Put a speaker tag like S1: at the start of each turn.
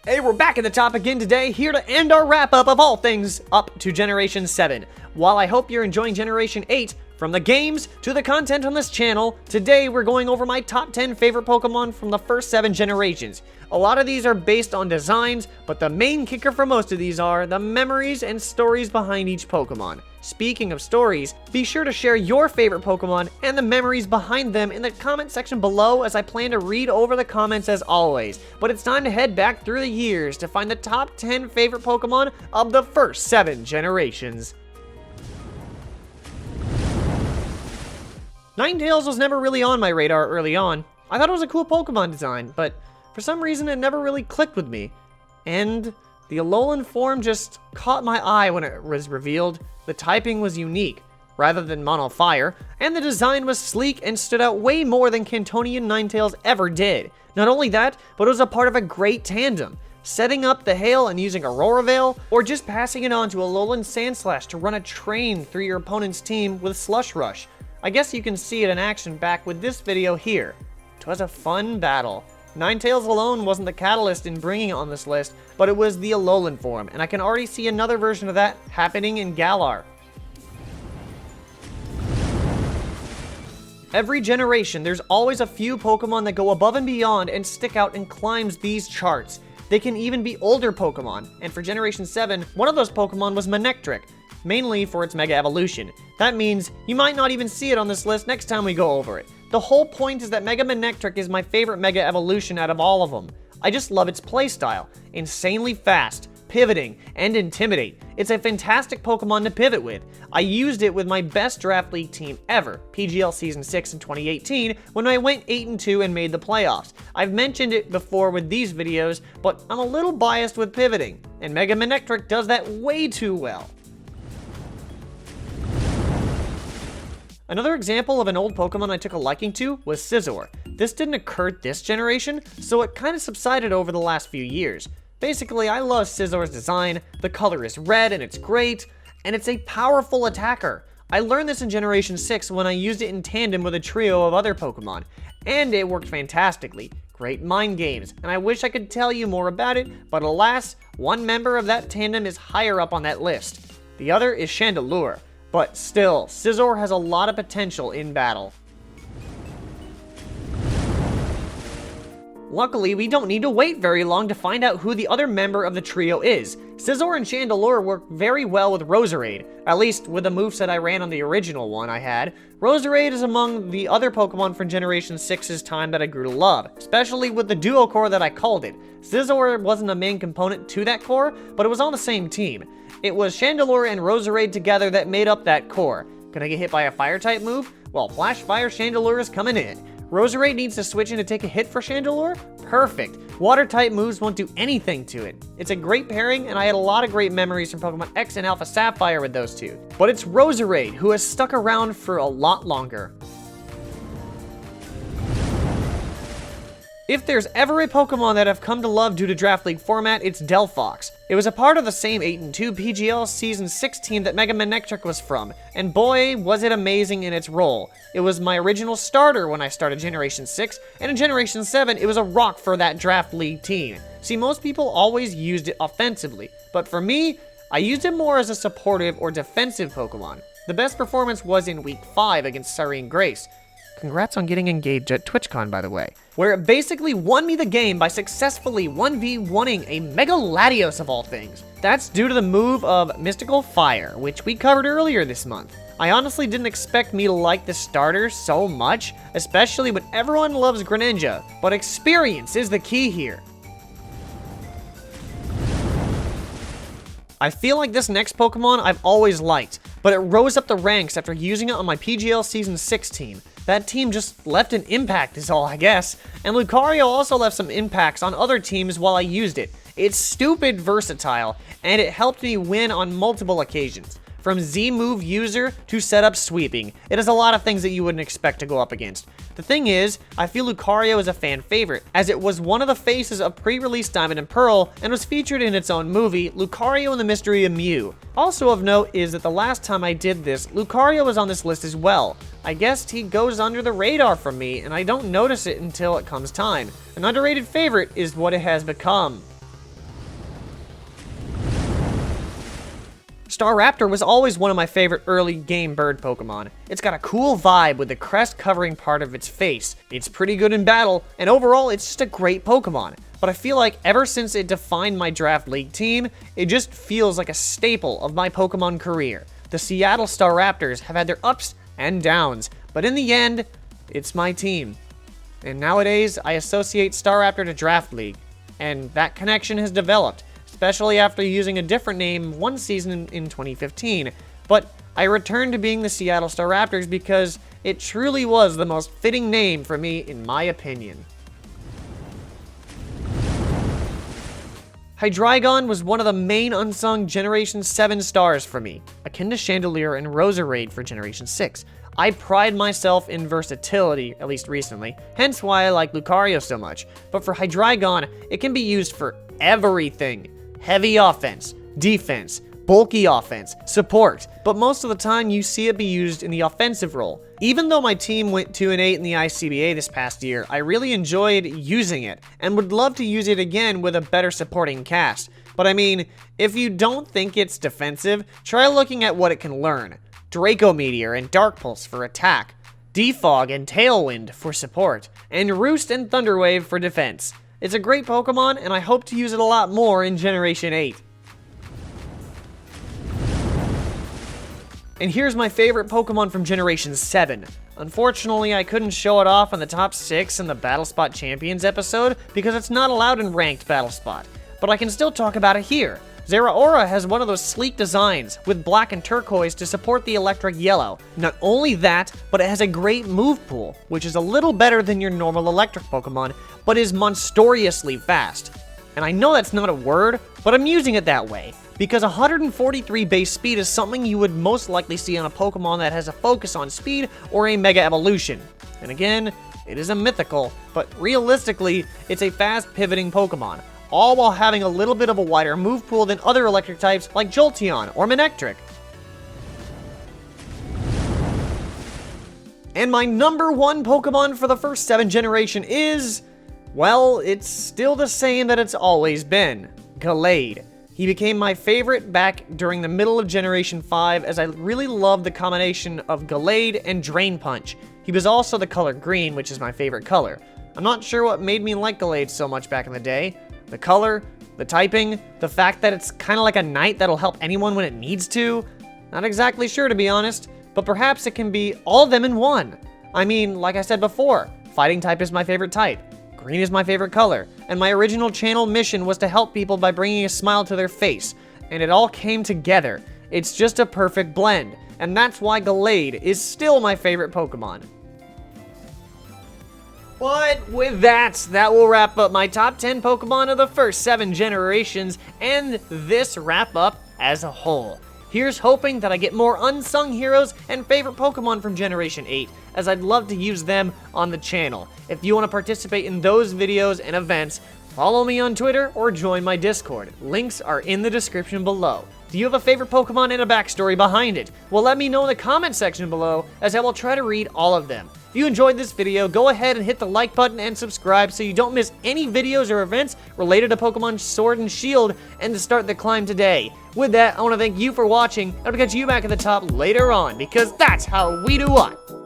S1: Hey, we're back at the top again today, here to end our wrap-up of all things up to Generation 7. While I hope you're enjoying Generation 8, from the games to the content on this channel, today we're going over my top 10 favorite Pokemon from the first 7 generations. A lot of these are based on designs, but the main kicker for most of these are the memories and stories behind each Pokemon. Speaking of stories, be sure to share your favorite Pokemon and the memories behind them in the comment section below, as I plan to read over the comments as always. But it's time to head back through the years to find the top 10 favorite Pokemon of the first 7 generations. Ninetales was never really on my radar early on. I thought it was a cool Pokemon design, but for some reason it never really clicked with me. And the Alolan form just caught my eye when it was revealed. The typing was unique, rather than Mono Fire, and the design was sleek and stood out way more than Cantonian Ninetales ever did. Not only that, but it was a part of a great tandem. Setting up the Hail and using Aurora Veil, or just passing it on to Alolan Sandslash to run a train through your opponent's team with Slush Rush. I guess you can see it in action back with this video here. 'Twas a fun battle. Ninetales alone wasn't the catalyst in bringing it on this list, but it was the Alolan form, and I can already see another version of that happening in Galar. Every generation, there's always a few Pokemon that go above and beyond and stick out and climbs these charts. They can even be older Pokemon, and for Generation 7, one of those Pokemon was Manectric, mainly for its Mega Evolution. That means you might not even see it on this list next time we go over it. The whole point is that Mega Manectric is my favorite Mega Evolution out of all of them. I just love its playstyle. Insanely fast, pivoting, and intimidate. It's a fantastic Pokemon to pivot with. I used it with my best Draft League team ever, PGL Season 6 in 2018, when I went 8-2 and made the playoffs. I've mentioned it before with these videos, but I'm a little biased with pivoting, and Mega Manectric does that way too well. Another example of an old Pokemon I took a liking to was Scizor. This didn't occur this generation, so it kind of subsided over the last few years. Basically, I love Scizor's design, the color is red and it's great, and it's a powerful attacker. I learned this in Generation 6 when I used it in tandem with a trio of other Pokemon, and it worked fantastically. Great mind games, and I wish I could tell you more about it, but alas, one member of that tandem is higher up on that list. The other is Chandelure. But still, Scizor has a lot of potential in battle. Luckily, we don't need to wait very long to find out who the other member of the trio is. Scizor and Chandelure work very well with Roserade, at least with the moveset I ran on the original one I had. Roserade is among the other Pokemon from Generation 6's time that I grew to love, especially with the duo core that I called it. Scizor wasn't a main component to that core, but it was on the same team. It was Chandelure and Roserade together that made up that core. Gonna get hit by a Fire-type move? Well, Flash Fire Chandelure is coming in. Roserade needs to switch in to take a hit for Chandelure? Perfect. Water-type moves won't do anything to it. It's a great pairing, and I had a lot of great memories from Pokemon X and Alpha Sapphire with those two. But it's Roserade who has stuck around for a lot longer. If there's ever a Pokemon that I've come to love due to Draft League format, it's Delphox. It was a part of the same 8-2 PGL Season 6 team that Mega Manectric was from, and boy, was it amazing in its role. It was my original starter when I started Generation 6, and in Generation 7, it was a rock for that Draft League team. See, most people always used it offensively, but for me, I used it more as a supportive or defensive Pokemon. The best performance was in Week 5 against Serene Grace. Congrats on getting engaged at TwitchCon, by the way, where it basically won me the game by successfully 1v1ing a Mega Latios of all things. That's due to the move of Mystical Fire, which we covered earlier this month. I honestly didn't expect me to like the starter so much, especially when everyone loves Greninja, but experience is the key here. I feel like this next Pokemon I've always liked, but it rose up the ranks after using it on my PGL Season 6 team. That team just left an impact is all, I guess. And Lucario also left some impacts on other teams while I used it. It's stupid versatile, and it helped me win on multiple occasions. From Z-move user to setup sweeping, it has a lot of things that you wouldn't expect to go up against. The thing is, I feel Lucario is a fan favorite, as it was one of the faces of pre-release Diamond and Pearl, and was featured in its own movie, Lucario and the Mystery of Mew. Also of note is that the last time I did this, Lucario was on this list as well. I guess he goes under the radar for me, and I don't notice it until it comes time. An underrated favorite is what it has become. Staraptor was always one of my favorite early game bird Pokemon. It's got a cool vibe with the crest covering part of its face. It's pretty good in battle, and overall it's just a great Pokemon. But I feel like ever since it defined my Draft League team, it just feels like a staple of my Pokemon career. The Seattle Staraptors have had their ups and downs, but in the end, it's my team. And nowadays, I associate Staraptor to Draft League, and that connection has developed, especially after using a different name one season in 2015. But I returned to being the Seattle Staraptors because it truly was the most fitting name for me, in my opinion. Hydreigon was one of the main unsung Generation 7 stars for me, akin to Chandelure and Roserade for Generation 6. I pride myself in versatility, at least recently, hence why I like Lucario so much. But for Hydreigon, it can be used for everything. Heavy offense, defense, bulky offense, support, but most of the time you see it be used in the offensive role. Even though my team went 2-8 in the ICBA this past year, I really enjoyed using it, and would love to use it again with a better supporting cast. But I mean, if you don't think it's defensive, try looking at what it can learn. Draco Meteor and Dark Pulse for attack, Defog and Tailwind for support, and Roost and Thunderwave for defense. It's a great Pokemon, and I hope to use it a lot more in Generation 8. And here's my favorite Pokemon from Generation 7. Unfortunately, I couldn't show it off in the top 6 in the BattleSpot Champions episode because it's not allowed in ranked BattleSpot, but I can still talk about it here. Zeraora has one of those sleek designs with black and turquoise to support the electric yellow. Not only that, but it has a great move pool, which is a little better than your normal electric Pokemon, but is monstrously fast. And I know that's not a word, but I'm using it that way, because 143 base speed is something you would most likely see on a Pokemon that has a focus on speed or a Mega Evolution. And again, it is a mythical, but realistically, it's a fast pivoting Pokemon, all while having a little bit of a wider move pool than other electric types like Jolteon or Manectric. And my number one Pokemon for the first 7 generation is, well, it's still the same that it's always been, Gallade. He became my favorite back during the middle of Generation 5 as I really loved the combination of Gallade and Drain Punch. He was also the color green, which is my favorite color. I'm not sure what made me like Gallade so much back in the day. The color, the typing, the fact that it's kind of like a knight that'll help anyone when it needs to. Not exactly sure, to be honest, but perhaps it can be all of them in one. I mean, like I said before, fighting type is my favorite type. Green is my favorite color, and my original channel mission was to help people by bringing a smile to their face, and it all came together. It's just a perfect blend, and that's why Gallade is still my favorite Pokemon. But with that will wrap up my top 10 Pokemon of the first 7 generations, and this wrap up as a whole. Here's hoping that I get more unsung heroes and favorite Pokemon from Generation 8, as I'd love to use them on the channel. If you want to participate in those videos and events, follow me on Twitter or join my Discord. Links are in the description below. Do you have a favorite Pokemon and a backstory behind it? Well, let me know in the comment section below, as I will try to read all of them. If you enjoyed this video, go ahead and hit the like button and subscribe so you don't miss any videos or events related to Pokemon Sword and Shield, and to start the climb today. With that, I want to thank you for watching, and I'll catch you back at the top later on, because that's how we do what?